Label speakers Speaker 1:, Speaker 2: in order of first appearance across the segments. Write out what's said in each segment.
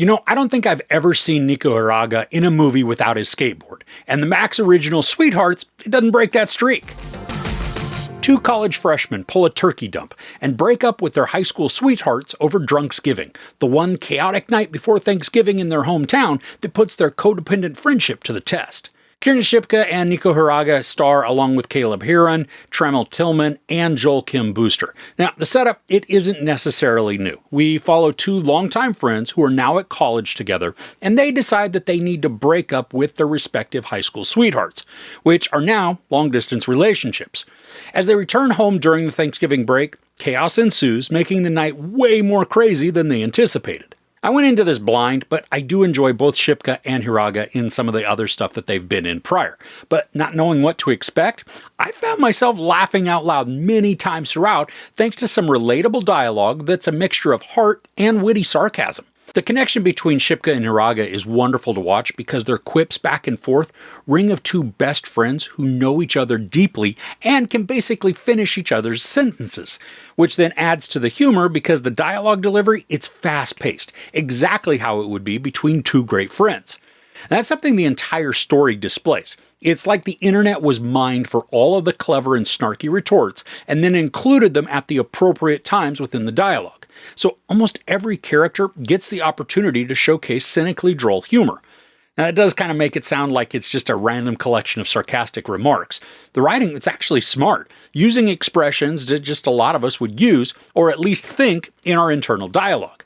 Speaker 1: I don't think I've ever seen Nico Hiraga in a movie without his skateboard, and the Max original Sweethearts, it doesn't break that streak. Two college freshmen pull a turkey dump and break up with their high school sweethearts over Drunksgiving, the one chaotic night before Thanksgiving in their hometown that puts their codependent friendship to the test. Kiernan Shipka and Nico Hiraga star along with Caleb Hearon, Tremel Tillman, and Joel Kim Booster. Now, the setup, it isn't necessarily new. We follow two longtime friends who are now at college together, and they decide that they need to break up with their respective high school sweethearts, which are now long-distance relationships. As they return home during the Thanksgiving break, chaos ensues, making the night way more crazy than they anticipated. I went into this blind, but I do enjoy both Shipka and Hiraga in some of the other stuff that they've been in prior. But not knowing what to expect, I found myself laughing out loud many times throughout, thanks to some relatable dialogue that's a mixture of heart and witty sarcasm. The connection between Shipka and Hiraga is wonderful to watch because their quips back and forth ring of two best friends who know each other deeply and can basically finish each other's sentences, which then adds to the humor because the dialogue delivery, it's fast-paced, exactly how it would be between two great friends. That's something the entire story displays. It's like the internet was mined for all of the clever and snarky retorts and then included them at the appropriate times within the dialogue. So almost every character gets the opportunity to showcase cynically droll humor. Now, it does kind of make it sound like it's just a random collection of sarcastic remarks. The writing, it's actually smart, using expressions that just a lot of us would use, or at least think, in our internal dialogue.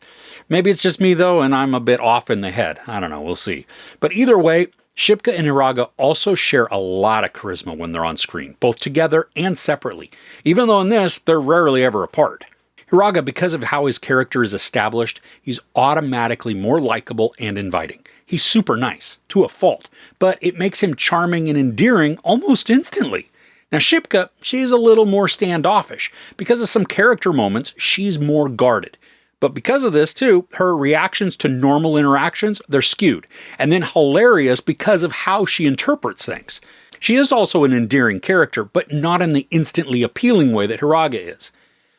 Speaker 1: Maybe it's just me, though, and I'm a bit off in the head. I don't know, we'll see. But either way, Shipka and Hiraga also share a lot of charisma when they're on screen, both together and separately, even though in this, they're rarely ever apart. Hiraga, because of how his character is established, he's automatically more likable and inviting. He's super nice, to a fault, but it makes him charming and endearing almost instantly. Now Shipka, she's a little more standoffish. Because of some character moments, she's more guarded. But because of this, too, her reactions to normal interactions, they're skewed, and then hilarious because of how she interprets things. She is also an endearing character, but not in the instantly appealing way that Hiraga is.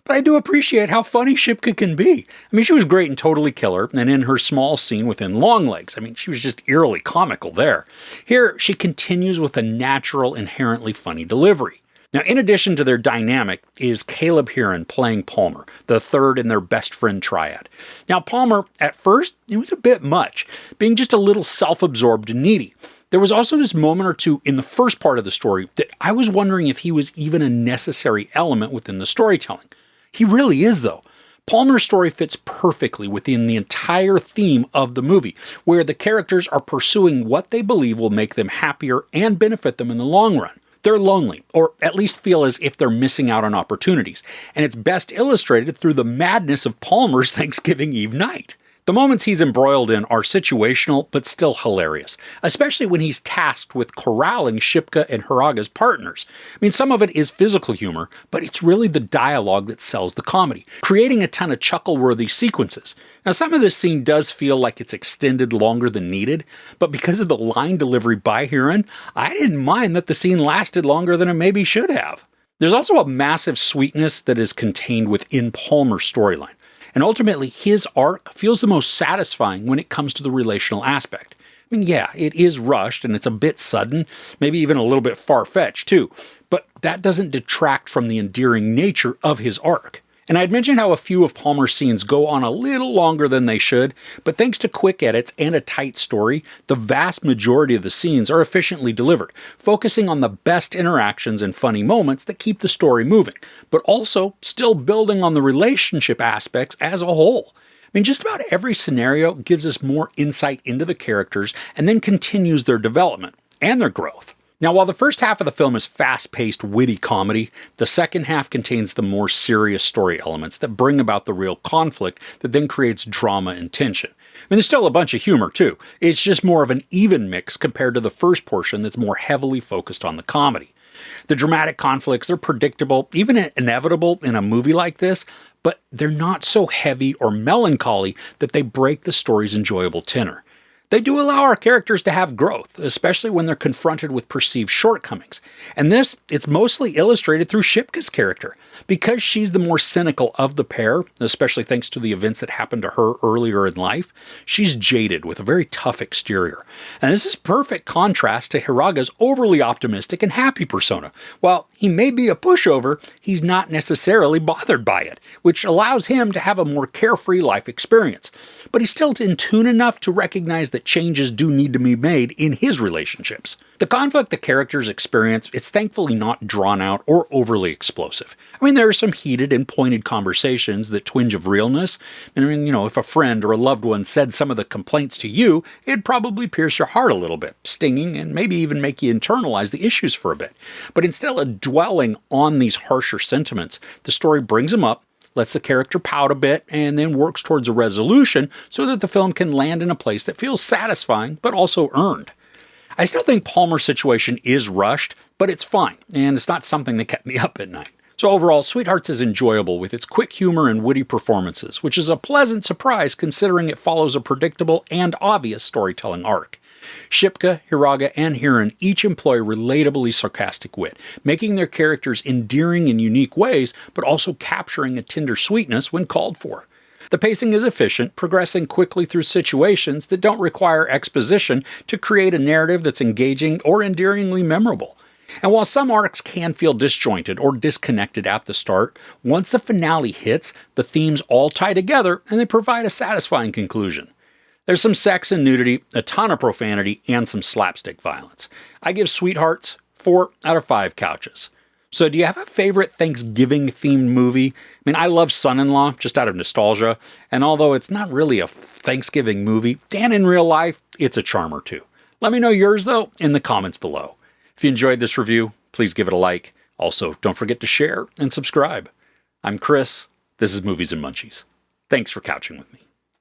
Speaker 1: But I do appreciate how funny Shipka can be. I mean, she was great in Totally Killer, and in her small scene within Longlegs. I mean, she was just eerily comical there. Here, she continues with a natural, inherently funny delivery. Now, in addition to their dynamic is Caleb Hearon playing Palmer, the third in their best friend triad. Now, Palmer, at first, it was a bit much, being just a little self-absorbed and needy. There was also this moment or two in the first part of the story that I was wondering if he was even a necessary element within the storytelling. He really is, though. Palmer's story fits perfectly within the entire theme of the movie, where the characters are pursuing what they believe will make them happier and benefit them in the long run. They're lonely, or at least feel as if they're missing out on opportunities, and it's best illustrated through the madness of Palmer's Thanksgiving Eve night. The moments he's embroiled in are situational, but still hilarious, especially when he's tasked with corralling Shipka and Hiraga's partners. I mean, some of it is physical humor, but it's really the dialogue that sells the comedy, creating a ton of chuckle-worthy sequences. Now, some of this scene does feel like it's extended longer than needed, but because of the line delivery by Hearon, I didn't mind that the scene lasted longer than it maybe should have. There's also a massive sweetness that is contained within Palmer's storyline. And ultimately, his arc feels the most satisfying when it comes to the relational aspect. I mean, yeah, it is rushed and it's a bit sudden, maybe even a little bit far-fetched too, but that doesn't detract from the endearing nature of his arc. And I'd mentioned how a few of Palmer's scenes go on a little longer than they should, but thanks to quick edits and a tight story, the vast majority of the scenes are efficiently delivered, focusing on the best interactions and funny moments that keep the story moving, but also still building on the relationship aspects as a whole. I mean, just about every scenario gives us more insight into the characters and then continues their development and their growth. Now, while the first half of the film is fast-paced, witty comedy, the second half contains the more serious story elements that bring about the real conflict that then creates drama and tension. I mean, there's still a bunch of humor, too. It's just more of an even mix compared to the first portion that's more heavily focused on the comedy. The dramatic conflicts, they're predictable, even inevitable in a movie like this, but they're not so heavy or melancholy that they break the story's enjoyable tenor. They do allow our characters to have growth, especially when they're confronted with perceived shortcomings. And it's mostly illustrated through Shipka's character. Because she's the more cynical of the pair, especially thanks to the events that happened to her earlier in life, she's jaded with a very tough exterior. And this is perfect contrast to Hiraga's overly optimistic and happy persona. While he may be a pushover, he's not necessarily bothered by it, which allows him to have a more carefree life experience. But he's still in tune enough to recognize that changes do need to be made in his relationships. The conflict the characters experience, it's thankfully not drawn out or overly explosive. I mean, there are some heated and pointed conversations that twinge of realness. I mean, if a friend or a loved one said some of the complaints to you, it'd probably pierce your heart a little bit, stinging and maybe even make you internalize the issues for a bit. But instead of dwelling on these harsher sentiments, the story brings them up, lets the character pout a bit, and then works towards a resolution so that the film can land in a place that feels satisfying, but also earned. I still think Palmer's situation is rushed, but it's fine, and it's not something that kept me up at night. So overall, Sweethearts is enjoyable with its quick humor and witty performances, which is a pleasant surprise considering it follows a predictable and obvious storytelling arc. Shipka, Hiraga, and Hearon each employ relatably sarcastic wit, making their characters endearing in unique ways, but also capturing a tender sweetness when called for. The pacing is efficient, progressing quickly through situations that don't require exposition to create a narrative that's engaging or endearingly memorable. And while some arcs can feel disjointed or disconnected at the start, once the finale hits, the themes all tie together and they provide a satisfying conclusion. There's some sex and nudity, a ton of profanity, and some slapstick violence. I give Sweethearts 4 out of 5 couches. So do you have a favorite Thanksgiving-themed movie? I mean, I love Son-in-Law, just out of nostalgia, and although it's not really a Thanksgiving movie, Dan in real life, it's a charm or two. Let me know yours, though, in the comments below. If you enjoyed this review, please give it a like. Also, don't forget to share and subscribe. I'm Chris. This is Movies and Munchies. Thanks for couching with me.